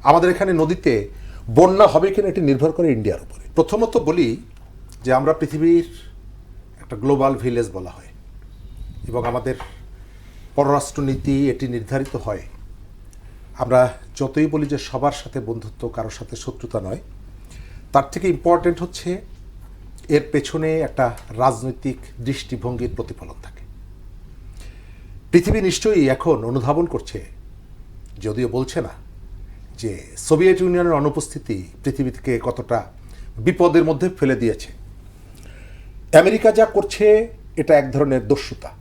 আমাদের এখানে নদীতে বন্যা হবে কিনা এটি নির্ভর করে ইন্ডিয়ার উপরে। প্রথমত বলি যে আমরা পৃথিবীর একটা গ্লোবাল ভিলেজ বলা হয় এবং আমাদের পররাষ্ট্রনীতি এটি নির্ধারিত হয়। আমরা যতই বলি যে সবার সাথে বন্ধুত্ব, কারোর সাথে শত্রুতা নয়, তার থেকে ইম্পর্টেন্ট হচ্ছে এর পেছনে একটা রাজনৈতিক দৃষ্টিভঙ্গির প্রতিফলন থাকে। পৃথিবী নিশ্চয়ই এখন অনুধাবন করছে, যদিও বলছে না, যে সোভিয়েত ইউনিয়নের অনুপস্থিতি পৃথিবীকে কতটা বিপদের মধ্যে ফেলে দিয়েছে। আমেরিকা যা করছে এটা এক ধরনের দস্যুতা।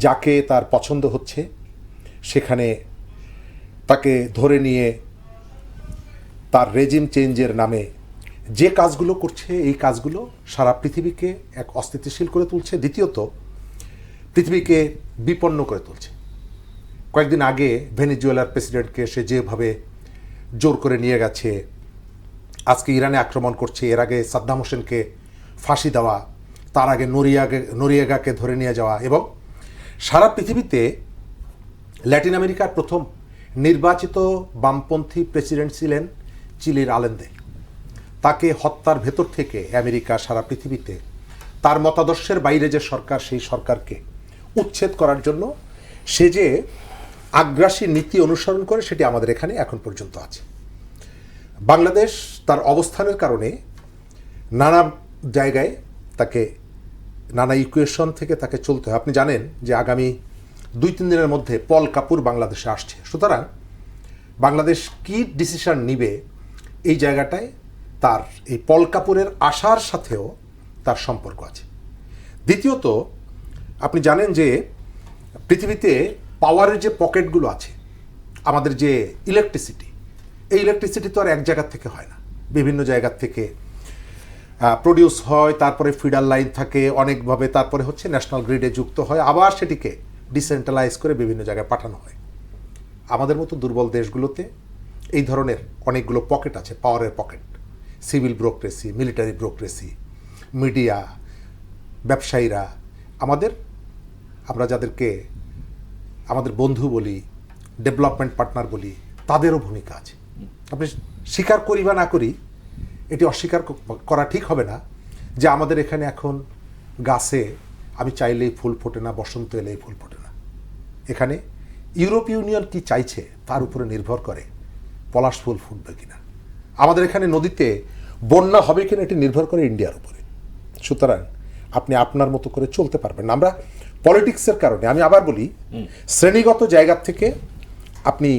যাকে তার পছন্দ হচ্ছে সেখানে তাকে ধরে নিয়ে তার রেজিম চেঞ্জের নামে যে কাজগুলো করছে, এই কাজগুলো সারা পৃথিবীকে এক অস্থিতিশীল করে তুলছে। দ্বিতীয়ত, পৃথিবীকে বিপন্ন করে তুলছে। কয়েকদিন আগে ভেনেজুয়েলার প্রেসিডেন্টকে সে যেভাবে জোর করে নিয়ে গেছে, আজকে ইরানে আক্রমণ করছে, এর আগে সাদ্দাম হোসেনকে ফাঁসি দেওয়া, তার আগে নরিয়াগাকে ধরে নিয়ে যাওয়া, এবং সারা পৃথিবীতে ল্যাটিন আমেরিকার প্রথম নির্বাচিত বামপন্থী প্রেসিডেন্ট ছিলেন চিলির আলেন্দে। তাকে হত্যার ভেতর থেকে আমেরিকা সারা পৃথিবীতে তার মতাদর্শের বাইরে যে সরকার, সেই সরকারকে উচ্ছেদ করার জন্য সে যে আগ্রাসী নীতি অনুসরণ করে, সেটি আমাদের এখানে এখন পর্যন্ত আছে। বাংলাদেশ তার অবস্থানের কারণে নানা জায়গায় তাকে নানা ইকুয়েশন থেকে তাকে চলতে হয়। আপনি জানেন যে আগামী 2-3 দিনের মধ্যে পল কাপুর বাংলাদেশে আসছে। সুতরাং বাংলাদেশ কি ডিসিশন নিবে, এই জায়গাটায় তার এই পল কাপুরের আসার সাথেও তার সম্পর্ক আছে। দ্বিতীয়ত, আপনি জানেন যে পৃথিবীতে পাওয়ারের যে পকেটগুলো আছে, আমাদের যে ইলেকট্রিসিটি, এই ইলেকট্রিসিটি তো আর এক জায়গার থেকে হয় না, বিভিন্ন জায়গার থেকে প্রডিউস হয়, তারপরে ফিডার লাইন থাকে অনেকভাবে, তারপরে হচ্ছে ন্যাশনাল গ্রিডে যুক্ত হয়, আবার সেটিকে ডিসেন্ট্রালাইজ করে বিভিন্ন জায়গায় পাঠানো হয়। আমাদের মতো দুর্বল দেশগুলোতে এই ধরনের অনেকগুলো পকেট আছে, পাওয়ারের pocket. Civil bureaucracy, military bureaucracy, media, ব্যবসায়ীরা, আমরা যাদেরকে আমাদের বন্ধু বলি, ডেভেলপমেন্ট পার্টনার বলি, তাদেরও ভূমিকা আছে। আপনি স্বীকার করি বা না করি, এটি অস্বীকার করা ঠিক হবে না যে আমাদের এখানে এখন গাছে আমি চাইলেই ফুল ফোটে না, বসন্ত এলেই ফুল ফোটে না। এখানে ইউরোপীয় ইউনিয়ন কি চাইছে তার উপরে নির্ভর করে পলাশ ফুল ফুটবে কিনা। আমাদের এখানে নদীতে বন্যা হবে কিনা এটি নির্ভর করে ইন্ডিয়ার উপরে। সুতরাং আপনি আপনার মতো করে চলতে পারবেন না। আমরা পলিটিক্সের কারণে, আমি আবার বলি, শ্রেণীগত জায়গা থেকে আপনি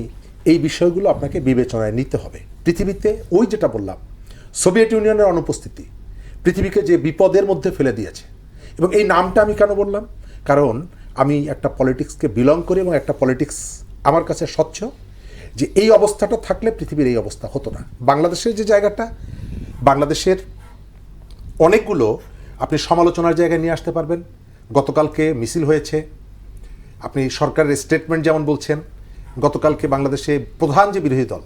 এই বিষয়গুলো আপনাকে বিবেচনায় নিতে হবে। পৃথিবীতে ওই যেটা বললাম, সোভিয়েত ইউনিয়নের অনুপস্থিতি পৃথিবীকে যে বিপদের মধ্যে ফেলে দিয়েছে। এবং এই নামটা আমি কেন বললাম, কারণ আমি একটা পলিটিক্সকে বিলং করি এবং একটা পলিটিক্স আমার কাছে স্বচ্ছ, যে এই অবস্থাটা থাকলে পৃথিবীর এই অবস্থা হতো না। বাংলাদেশের যে জায়গাটা, বাংলাদেশের অনেকগুলো আপনি সমালোচনার জায়গায় নিয়ে আসতে পারবেন। গতকালকে মিছিল হয়েছে, আপনি সরকারের স্টেটমেন্ট যেমন বলছেন, গতকালকে বাংলাদেশে প্রধান যে বিরোধী দল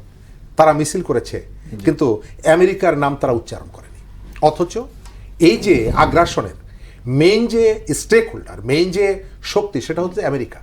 তারা মিছিল করেছে, কিন্তু আমেরিকার নাম তারা উচ্চারণ করেনি। অথচ এই যে আগ্রাসনের মেইন যে স্টেক হোল্ডার, মেইন যে শক্তি, সেটা হচ্ছে আমেরিকা।